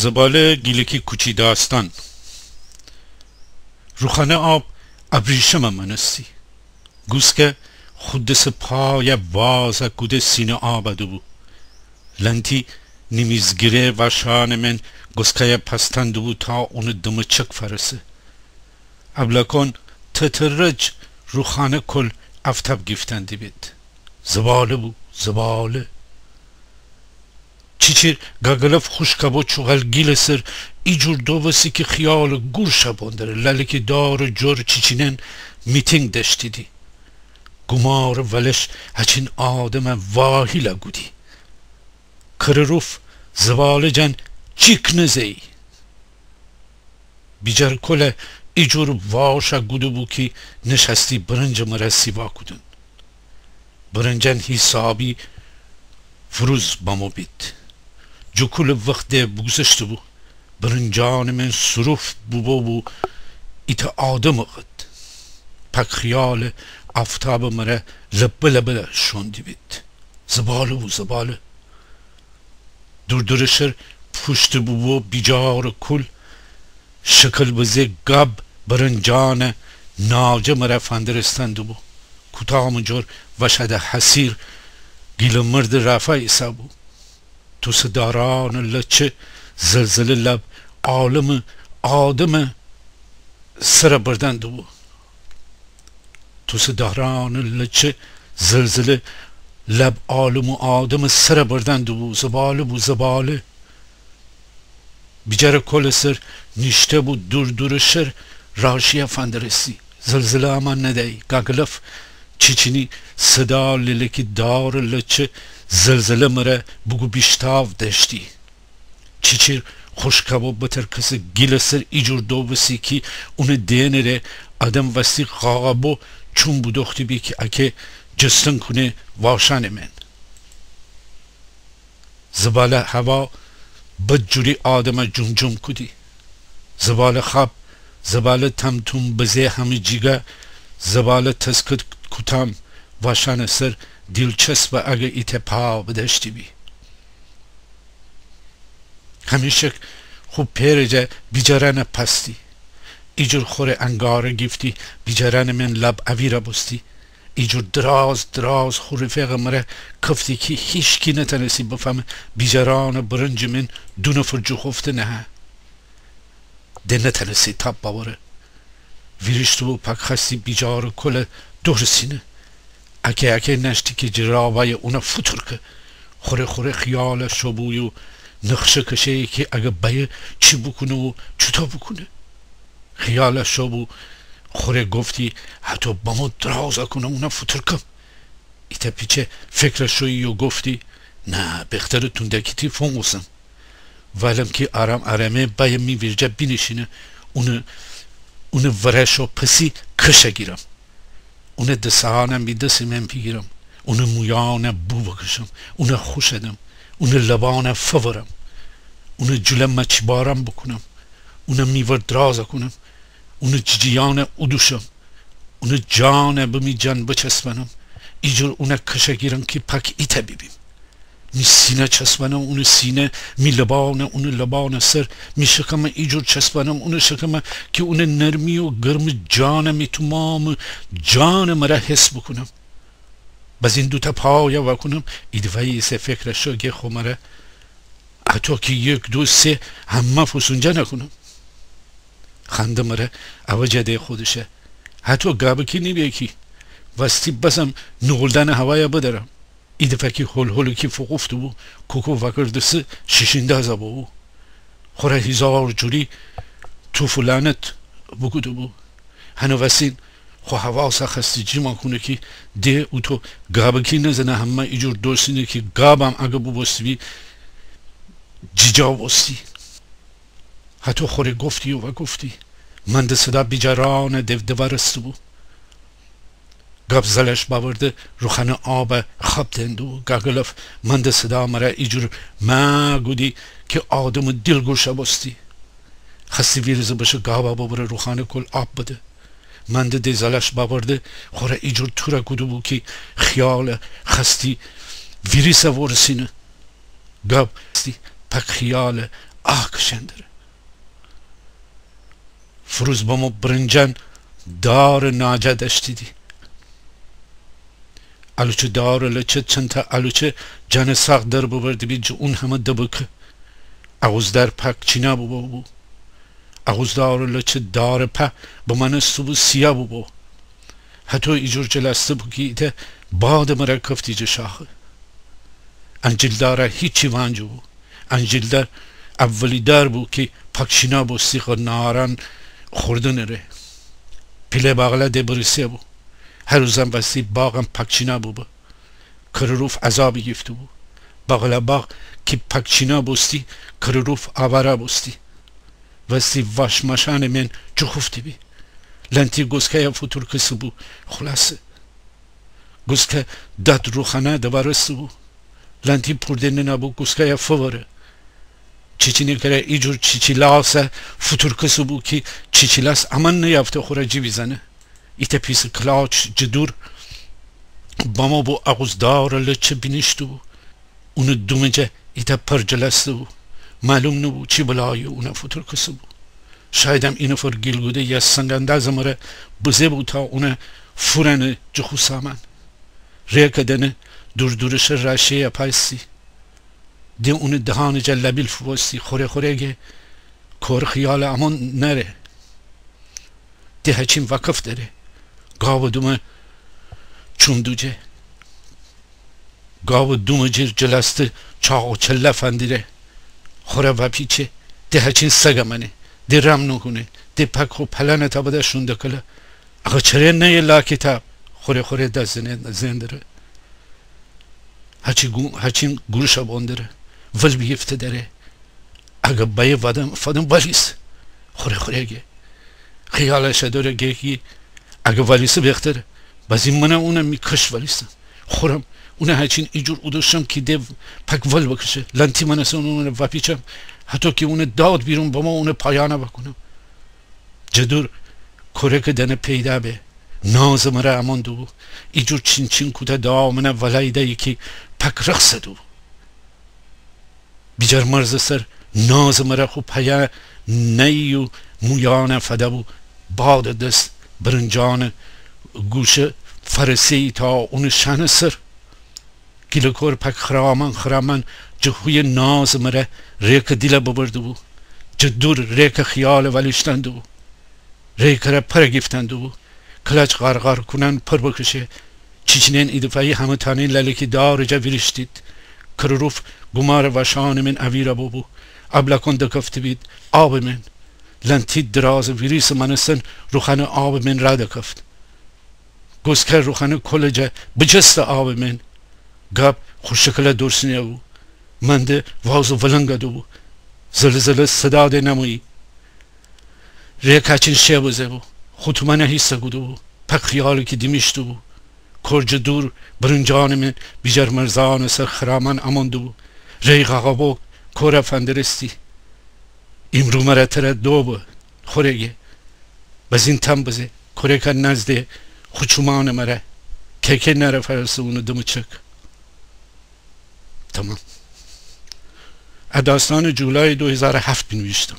زباله گیلکی کوچی داستان روخانه آب ابریشم منستی گوسکه خودس پای وازه گوده سینه آبدو بو لنتی نیمیزگیره و شان من گوسکه پستندو بو تا اون دمچک فرسه ابلکن تترج روخانه کل افتب گفتندی بید زباله بو زباله چیچیر گاگلف خوشکبو چوغل گیل سر ای جور دووسی که خیال گور شباندره لالکی دار جور چیچینن میتینگ دشتی دی گمار ولش هچین آدم واهی لگودی کرروف زباله جن چیک نزی بیجر کله ای جور واشا گودو بو که نشستی برنج مرسی واکودن برنجن حسابی فروز بامو بید جو کل وقت بگذشت بو برنجان من صروف بو ایت آدم قد پک خیال افتاب مره لبه لبه شوندی بید زباله بو زباله دردرشر پشت بو بیجار کل شکل بزه گب برنجان ناجه مره فندرستند بو کتام جور وشد حسیر گیل مرد رفع ایسا بو تو صداران لچه زلزله لب عالم آدم سر بردند بو تو صداران لچه زلزله لب عالم آدم سر بردند بو زباله بو زباله بیجر کل سر نشته بو دور دور شر راشی فندرسی زلزله امان ندهی گاگلف چیچینی صدا للکی دار لچه زلزله مره بگو بیشتاو دشتی چیچیر خوشکبو بتر کس گیل سر ایجور دو بسی که اون دینره آدم وستی غابو چون بودختی بی که اکه جستن کنه واشان من زباله هوا بدجوری آدم جمجم کدی زباله خواب زباله تمتون بزه همه جیگه زباله تسکت کتام واشان سر دلچسب اگه ایت پا بدشتی بی همیشه خوب پیرجه بیجارن پستی ایجور خور انگار گفتی بیجارن من لب اویره بستی ایجور دراز دراز خور فیغ مره کفتی که هیچ کی نتنسی بفهم بیجاران برنج من دو نفر جو خفته نه ده نتنسی تاب باوره ویرشتو پک خستی بیجار کل دور سینه اکه نشتی که جرابای اونا فتر که خوره خیال شبوی و نقشه کشه که اگه بایه چی بکنه و چطور بکنه خیال شبو خوره گفتی حتی با ما درازه کنه اونا فتر کم ایتا پیچه فکر شویی و گفتی نه بختر تندکی فونگوسم ولم که آرامه بایه میویرجه بینشینه اون ورشو پسی کشه گیرم اون دستانم بی دستی من بگیرم اون مویانه بو بکشم اون خوشدم اون لبانه فورم اون جلم مچبارم بکنم اون میور درازه کنم اون جیجیانه ادوشم اون جانه بمی جان بچسبنم ایجور اون کشه گیرم که پک ایتا ببیم می سینه چسبنم اون سینه می لبانه اون لبانه سر می شکم ایجور چسبنم اون شکم که اون نرمی و گرم جانه می تمام جان مرا حس بکنم باز این دوتا پایا وکنم ایدوایی سه فکر شو خو مرا حتی که یک دو سه همه فسونجا نکنم خنده مرا اوجده خودشه حتی گابکی نیبیکی وستی بسم نغلدن هوای بدرم ایده که هل که فقفت بو کوکو وکردسه ششینده ازا بو خوره هزار جوری تو فلانت بگودو بو هنو وسین خو حواسا خستی جیما کنه که ده او تو گابکی نزنه همه ایجور دوستینه که گابم اگه بو بستی بی جیجا بستی حتی خوره گفتی و گفتی من ده صدا بیجاران دورست بو گاب زلش باورده روخانه آب خواب دندو گاگلف من ده صدا مرا ایجور ما گودی که آدم دل گوشه بستی خستی ویرزه بشه گابا بابره روخانه کل آب بده من ده زلش باورده خوره ایجور تورا گودو بو که خیال خستی ویریسه ورسینه گاب پک خیال kışındır. Firuz bama bırıncan dar naca deştidi. Aluçu dar aluçu çanta aluçu canı sağdır bu verdi bir un hamı dıbık. Ağuzdar pak çina bu. Ağuzdar aluçu dar pa bu manı subu siyah bu. Hato icur celastı bu ki de bağdı mıra kaftici şahı. Ancildara hiç ivancı bu. Ancildar evvelidar bu ki pakşina bu siqır naran خوردن ره پیله باغلا دبرسه بو هر روزم واسه باغم پکچینا بو کروف عذابی گفته بو باغلا باغ کی پکچینا بوستی کروف آوارا بوستی واسه واش ماشان من چو خفتی بی لنتی گوسکه یا فوتور کسی بو خلاصه گوسکه داد روخانه دوارست بو لنتی پردنه نبو گوسکه یا فوره چیچینی کره ایجور چیچیلاسه فوتورکسو بو که چیچیلاس امان نیافته خورجی بیزنه ایتا پیس کلاچ جدور باما بو اغوزدار لچه بینشتو بو اونو دومجه ایتا پرجلسته بو معلوم نبو چی بلایی اونه فوتورکسو بو شایدم اینو فر گیلگوده یا سنگندازه مره بزه بو تا اونه فورنه جخو سامان ریکه دنه دورش راشه یا پایستی دی اون دهان جلبیل فوستی خوره گه کور خیال امان نره دی هچین وقف داره گاو دومه چوندوجه گاو دومه جیر جلسته چاق و چله فندیره خوره و پیچه دی هچین سگه منه دی رم نکنه دی پک خو پلانه تا بده شونده کله اگه چره نه لا کتاب خوره ده زندره هچین گوش باندره ول بیفته داره اگه بایه فادم والیس خوره گه خیالش داره گه کی اگه والیس بهتره بعضی منم اونم میکش والیسم خورم اونه هچین ایجور ادوشم که ده پک ول بکشه لنتی من اصلا اونه وپیچم حتی که اونه داد بیرون با ما اونه پایانه بکنم جدور کره که دنه پیدا به ناز مره امان دو ایجور چین کوته دامنه ولایده یکی پک رخصه دو بیجار مرز سر ناز مرا خو پیا نیو مویان فده بو باد دست برنجان گوشه فرسی تا اون شن سر گیلکور پک خرامان جهوی ناز مرا ریک دیل ببرده بو جدور ریک خیال ولیشتند بو ریک را پر گفتند بو کلچ غرغر کنن پر بکشه چیچینین ایدفعی همه تانین للکی دار جا ویرشتید کروف گمار وشان من اویرا بو ابلکن دکفت بید آب من لنتی دراز ویریس منستن روخانه آب من را دکفت گوزکر روخانه کلجه بجست آب من گاب خوشکل درسنیه بو منده وازو ولنگه دو بو زلزله صدا ده نمویی ریکاچین شه بوزه بو خطومانه حیسته گودو بو پک خیالی که دیمیشتو بو کرج دور برنجان من بیجر مرزان سر خرامان اماندو بو ریق آقا کور فندرستی امرو مرا تره دو بو خورگه بزین تم بزه کوره که نزده خوچومان مرا که نره فرسه اونو دمو چک تمام. داستان جولای 2007 بنویشتم